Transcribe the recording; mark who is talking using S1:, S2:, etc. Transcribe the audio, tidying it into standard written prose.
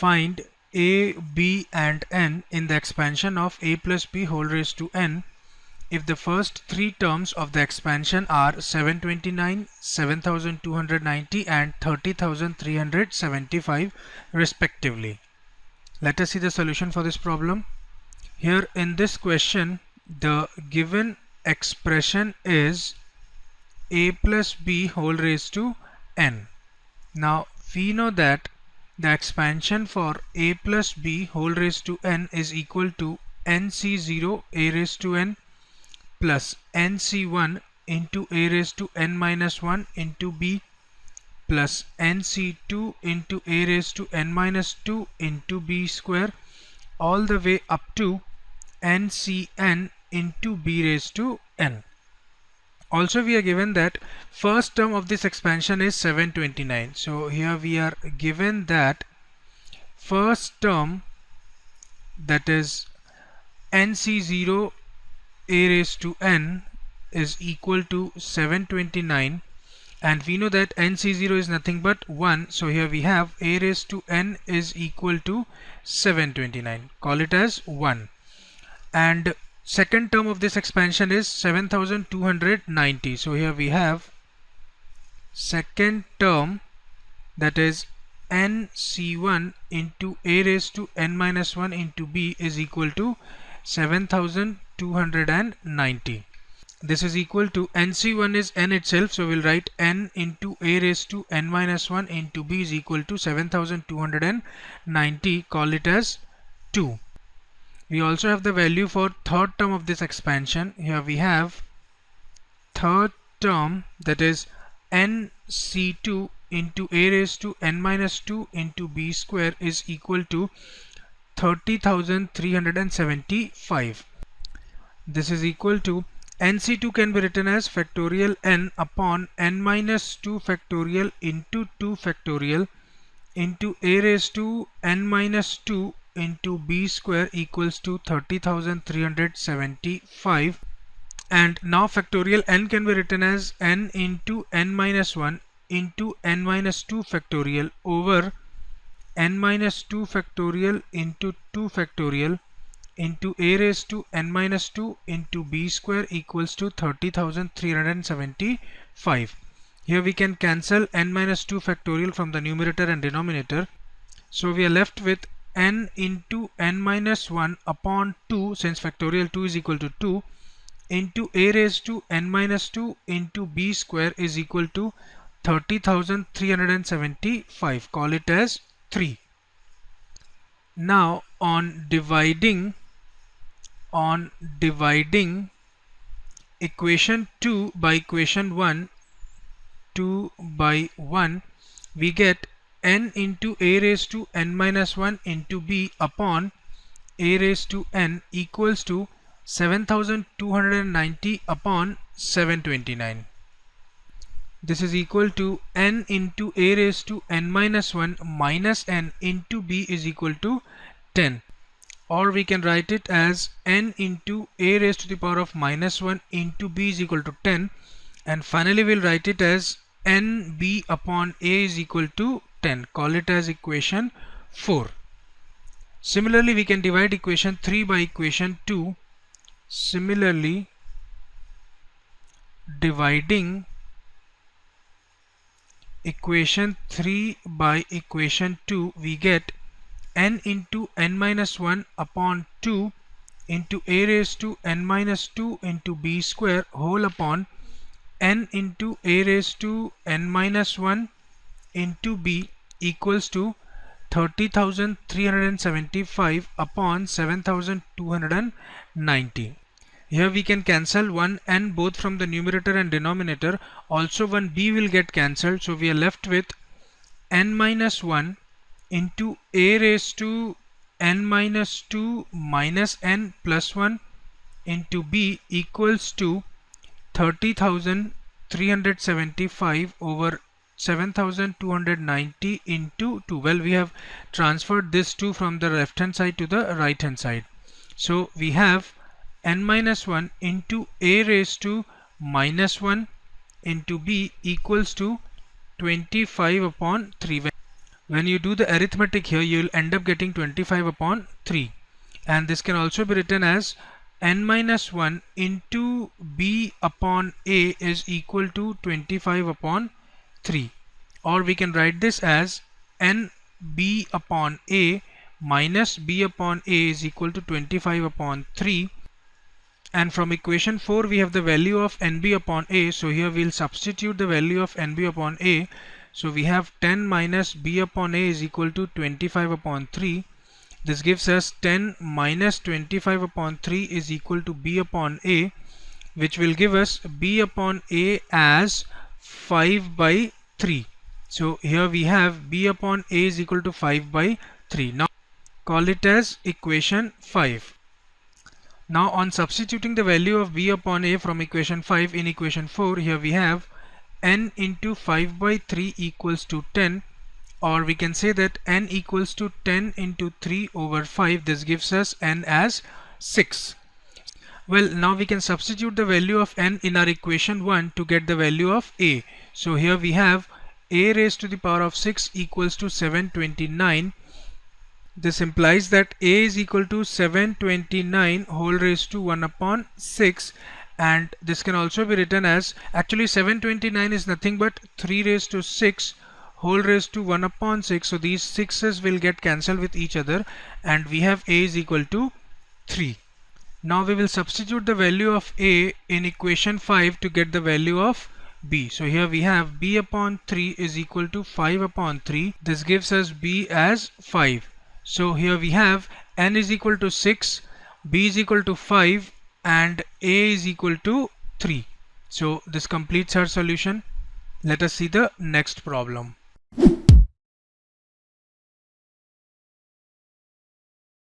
S1: find a, b and n in the expansion of a plus b whole raised to n if the first three terms of the expansion are 729, 7290 and 30,375 respectively. Let us see the solution for this problem. Here in this question, the given expression is a plus b whole raised to n. Now we know that the expansion for a plus b whole raised to n is equal to nc0 a raised to n plus nc1 into a raised to n minus 1 into b plus nc2 into a raised to n minus 2 into b square all the way up to ncn into b raised to n. Also we are given that first term of this expansion is 729. So here we are given that first term, that is nc0 a raised to n, is equal to 729, and we know that nc0 is nothing but 1. So here we have a raised to n is equal to 729. Call it as 1. And second term of this expansion is 7290. So here we have second term, that is nc1 into a raised to n minus 1 into b is equal to 7290. This is equal to nc1 is n itself, so we'll write n into a raised to n minus 1 into b is equal to 7290. Call it as 2. We also have the value for third term of this expansion. Here we have third term, that is nc2 into a raised to n minus 2 into b square is equal to 30,375. This is equal to nc2 can be written as factorial n upon n minus 2 factorial into 2 factorial into a raised to n minus 2 into b square equals to 30,375. And now factorial n can be written as n into n minus 1 into n minus 2 factorial over n minus 2 factorial into 2 factorial into a raised to n minus 2 into b square equals to 30,375. Here we can cancel n minus 2 factorial from the numerator and denominator. So we are left with n into n minus 1 upon 2, since factorial 2 is equal to 2, into a raised to n minus 2 into b square is equal to 30,375. Call it as 3. Now on dividing equation 2 by equation 1, 2 by 1, we get n into a raised to n minus 1 into b upon a raised to n equals to 7,290 upon 729. This is equal to n into a raised to n minus 1 minus n into b is equal to 10. Or we can write it as n into a raised to the power of minus 1 into b is equal to 10. And finally we'll write it as nb upon a is equal to 10. Call it as equation 4. Similarly, we can divide equation 3 by equation 2. Similarly, dividing equation 3 by equation 2, we get n into n minus 1 upon 2 into a raised to n minus 2 into b square whole upon n into a raised to n minus 1 into b equals to 30,375 upon 7,290. Here we can cancel 1 n both from the numerator and denominator. Also 1 b will get cancelled, so we are left with n minus 1 into a raised to n minus 2 minus n plus 1 into b equals to 30,375 over 7,290 into 2. Well, we have transferred this 2 from the left hand side to the right hand side. So we have n minus 1 into a raised to minus 1 into b equals to 25 upon 3. When you do the arithmetic here, you will end up getting 25 upon 3. And this can also be written as n minus 1 into b upon a is equal to 25 upon 3. Or we can write this as n b upon a minus b upon a is equal to 25 upon 3. And from equation 4 we have the value of nb upon a, so here we'll substitute the value of nb upon a. So we have 10 minus b upon a is equal to 25 upon 3. This gives us 10 minus 25 upon 3 is equal to b upon a, which will give us b upon a as 5 by 3. So here we have b upon a is equal to 5 by 3. Now call it as equation 5. Now on substituting the value of b upon a from equation 5 in equation 4, here we have n into 5 by 3 equals to 10, or we can say that n equals to 10 into 3 over 5. This gives us n as 6. Well, now we can substitute the value of n in our equation 1 to get the value of a. So here we have a raised to the power of 6 equals to 729. This implies that a is equal to 729 whole raised to 1 upon 6, and this can also be written as, actually 729 is nothing but 3 raised to 6 whole raised to 1 upon 6. So these 6's will get cancelled with each other and we have a is equal to 3. Now we will substitute the value of a in equation 5 to get the value of b. So here we have b upon 3 is equal to 5 upon 3. This gives us b as 5. So here we have n is equal to 6, b is equal to 5 and a is equal to 3. So this completes our solution. Let us see the next problem.